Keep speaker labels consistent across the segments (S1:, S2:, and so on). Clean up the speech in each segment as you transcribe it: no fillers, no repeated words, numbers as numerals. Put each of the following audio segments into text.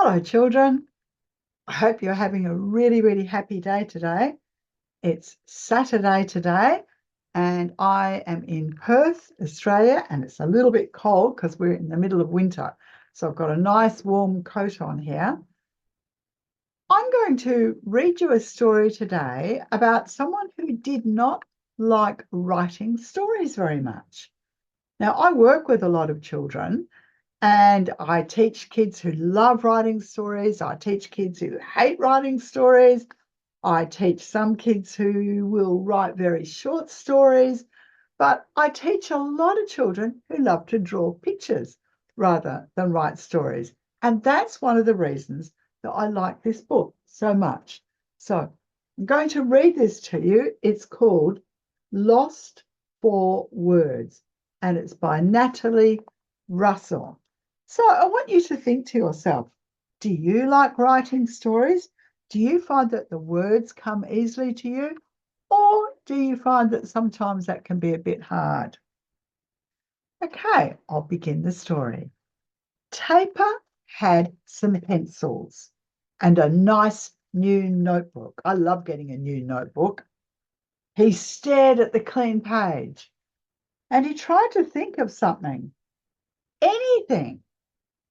S1: Hello, children. I hope you're having a really, really happy day today. It's Saturday today, and I am in Perth, Australia, and it's a little bit cold because we're in the middle of winter. So I've got a nice warm coat on here. I'm going to read you a story today about someone who did not like writing stories very much. Now, I work with a lot of children, and I teach kids who love writing stories. I teach kids who hate writing stories. I teach some kids who will write very short stories. But I teach a lot of children who love to draw pictures rather than write stories. And that's one of the reasons that I like this book so much. So I'm going to read this to you. It's called Lost for Words, and it's by Natalie Russell. So I want you to think to yourself, do you like writing stories? Do you find that the words come easily to you? Or do you find that sometimes that can be a bit hard? Okay, I'll begin the story. Taper had some pencils and a nice new notebook. I love getting a new notebook. He stared at the clean page and he tried to think of something, anything.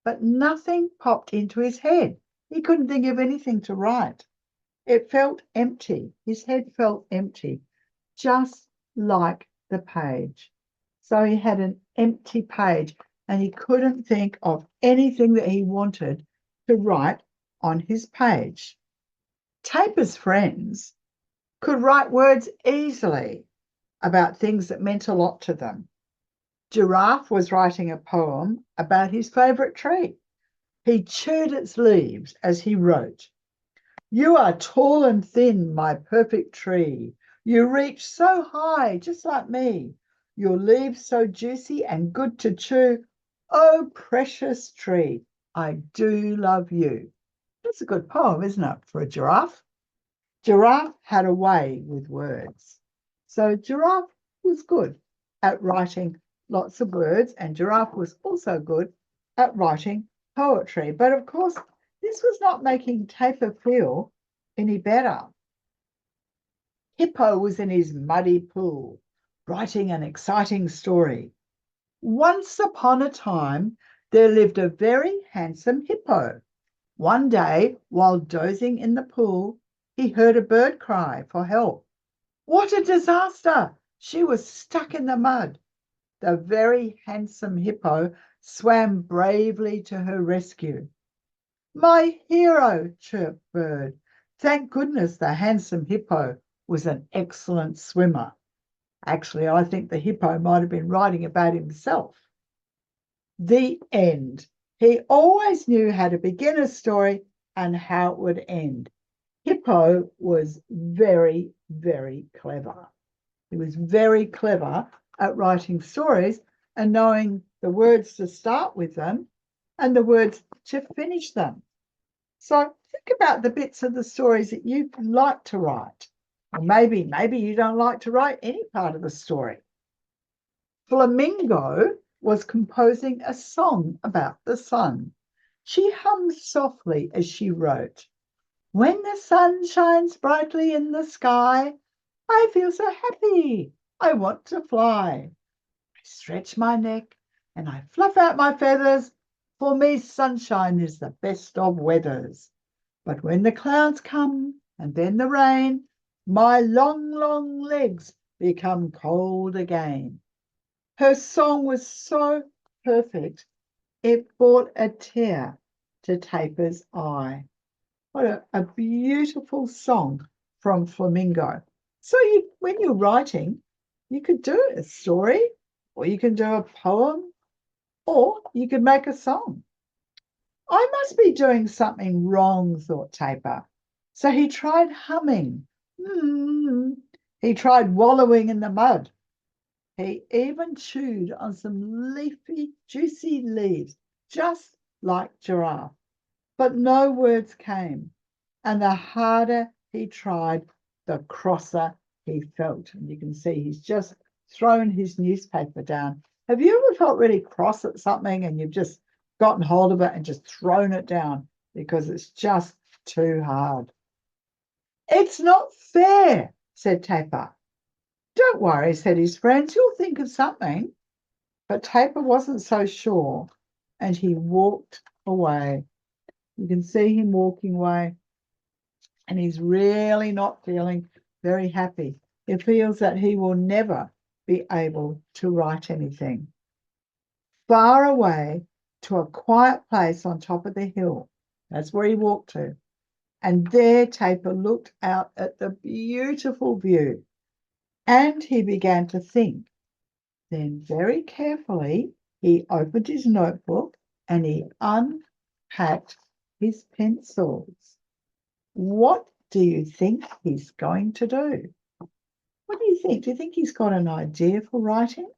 S1: But nothing popped into his head. He couldn't think of anything to write. It felt empty. His head felt empty, just like the page. So he had an empty page and he couldn't think of anything that he wanted to write on his page. Taper's friends could write words easily about things that meant a lot to them. Giraffe was writing a poem about his favourite tree. He chewed its leaves as he wrote, "You are tall and thin, my perfect tree. You reach so high, just like me. Your leaves so juicy and good to chew. Oh, precious tree, I do love you." That's a good poem, isn't it, for a giraffe? Giraffe had a way with words. So Giraffe was good at writing lots of words, and Giraffe was also good at writing poetry. But of course, this was not making Taper feel any better. Hippo was in his muddy pool, writing an exciting story. Once upon a time, there lived a very handsome hippo. One day, while dozing in the pool, he heard a bird cry for help. What a disaster! She was stuck in the mud. The very handsome hippo swam bravely to her rescue. "My hero," chirped Bird. Thank goodness the handsome hippo was an excellent swimmer. Actually, I think the hippo might have been writing about himself. The end. He always knew how to begin a story and how it would end. Hippo was very, very clever. He was very clever at writing stories and knowing the words to start with them and the words to finish them. So think about the bits of the stories that you like to write. Or maybe you don't like to write any part of the story. Flamingo was composing a song about the sun. She hummed softly as she wrote, "When the sun shines brightly in the sky, I feel so happy, I want to fly. I stretch my neck and I fluff out my feathers. For me, sunshine is the best of weathers. But when the clouds come and then the rain, my long, long legs become cold again." Her song was so perfect, it brought a tear to Taper's eye. What a beautiful song from Flamingo. So when you're writing, you could do a story, or you can do a poem, or you could make a song. I must be doing something wrong, thought Taper. So he tried humming. He tried wallowing in the mud. He even chewed on some leafy, juicy leaves, just like Giraffe. But no words came, and the harder he tried, the crosser he felt. And you can see he's just thrown his newspaper down. Have you ever felt really cross at something and you've just gotten hold of it and just thrown it down? because it's just too hard. It's not fair, said Tapper. Don't worry, said his friends, you'll think of something. But Tapper wasn't so sure, and he walked away. You can see him walking away, and he's really not feeling very happy. He feels that he will never be able to write anything. Far away to a quiet place on top of the hill, that's where he walked to, and there Tapper looked out at the beautiful view, and he began to think. Then very carefully he opened his notebook and he unpacked his pencils. What do you think he's going to do? What do you think? Do you think he's got an idea for writing?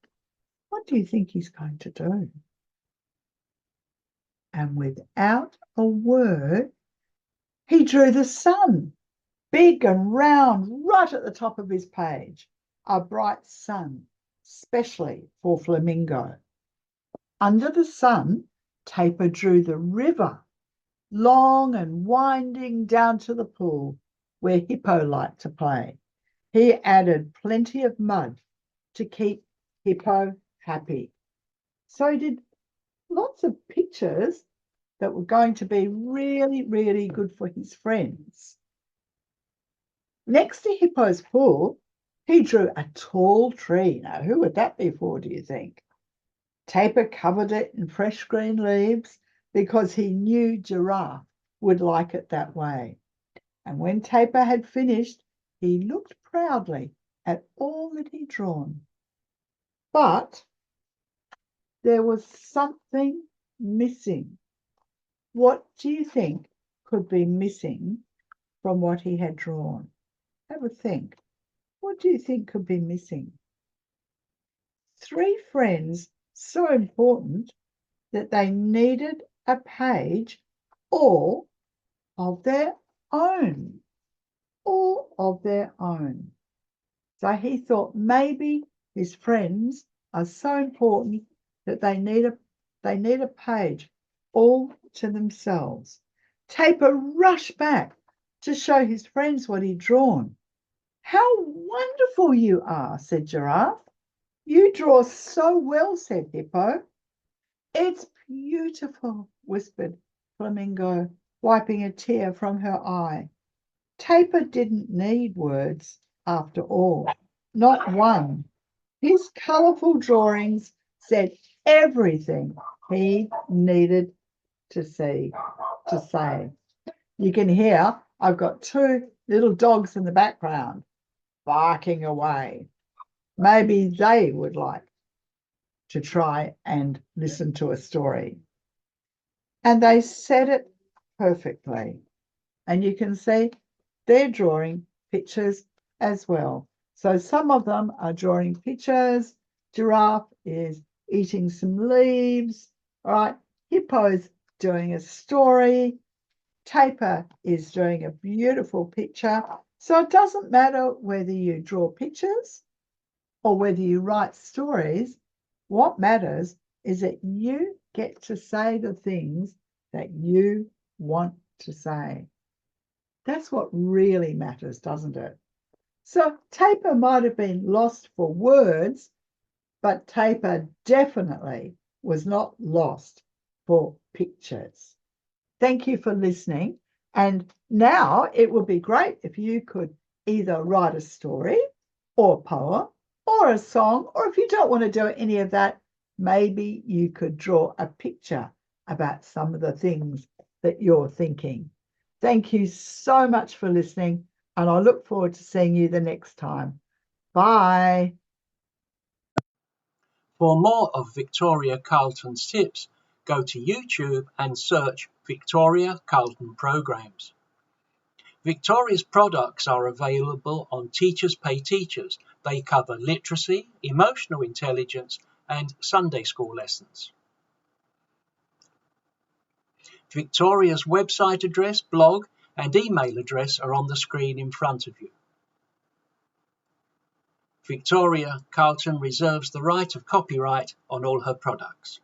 S1: What do you think he's going to do? And without a word, he drew the sun, big and round, right at the top of his page, a bright sun, especially for Flamingo. Under the sun, Tapper drew the river, long and winding down to the pool where Hippo liked to play. He added plenty of mud to keep Hippo happy. So he did lots of pictures that were going to be really, really good for his friends. Next to Hippo's pool, he drew a tall tree. Now, who would that be for, do you think? Tapper covered it in fresh green leaves because he knew Giraffe would like it that way. And when Tapper had finished, he looked proudly at all that he'd drawn. But there was something missing. What do you think could be missing from what he had drawn? Have a think. What do you think could be missing? 3 friends so important that they needed a page all of their own. All of their own. So he thought maybe his friends are so important that they need a page all to themselves. Tapper rushed back to show his friends what he'd drawn. How wonderful you are, said Giraffe. You draw so well, said Hippo. It's beautiful, whispered Flamingo, wiping a tear from her eye. Tapper didn't need words, after all, not one. His colourful drawings said everything he needed to say. You can hear I've got 2 little dogs in the background barking away. Maybe they would like to try and listen to a story. And they said it perfectly. And you can see they're drawing pictures as well. So some of them are drawing pictures. Giraffe is eating some leaves. All right, Hippo's doing a story. Tapper is doing a beautiful picture. So it doesn't matter whether you draw pictures or whether you write stories. What matters is that you get to say the things that you want to say. That's what really matters, doesn't it? So Tapper might have been lost for words, but Tapper definitely was not lost for pictures. Thank you for listening. And now it would be great if you could either write a story or a poem or a song, or if you don't want to do any of that, maybe you could draw a picture about some of the things that you're thinking. Thank you so much for listening, and I look forward to seeing you the next time. Bye.
S2: For more of Victoria Carlton's tips, go to YouTube and search Victoria Carlton Programs. Victoria's products are available on Teachers Pay Teachers. They cover literacy, emotional intelligence, and Sunday school lessons. Victoria's website address, blog, and email address are on the screen in front of you. Victoria Carlton reserves the right of copyright on all her products.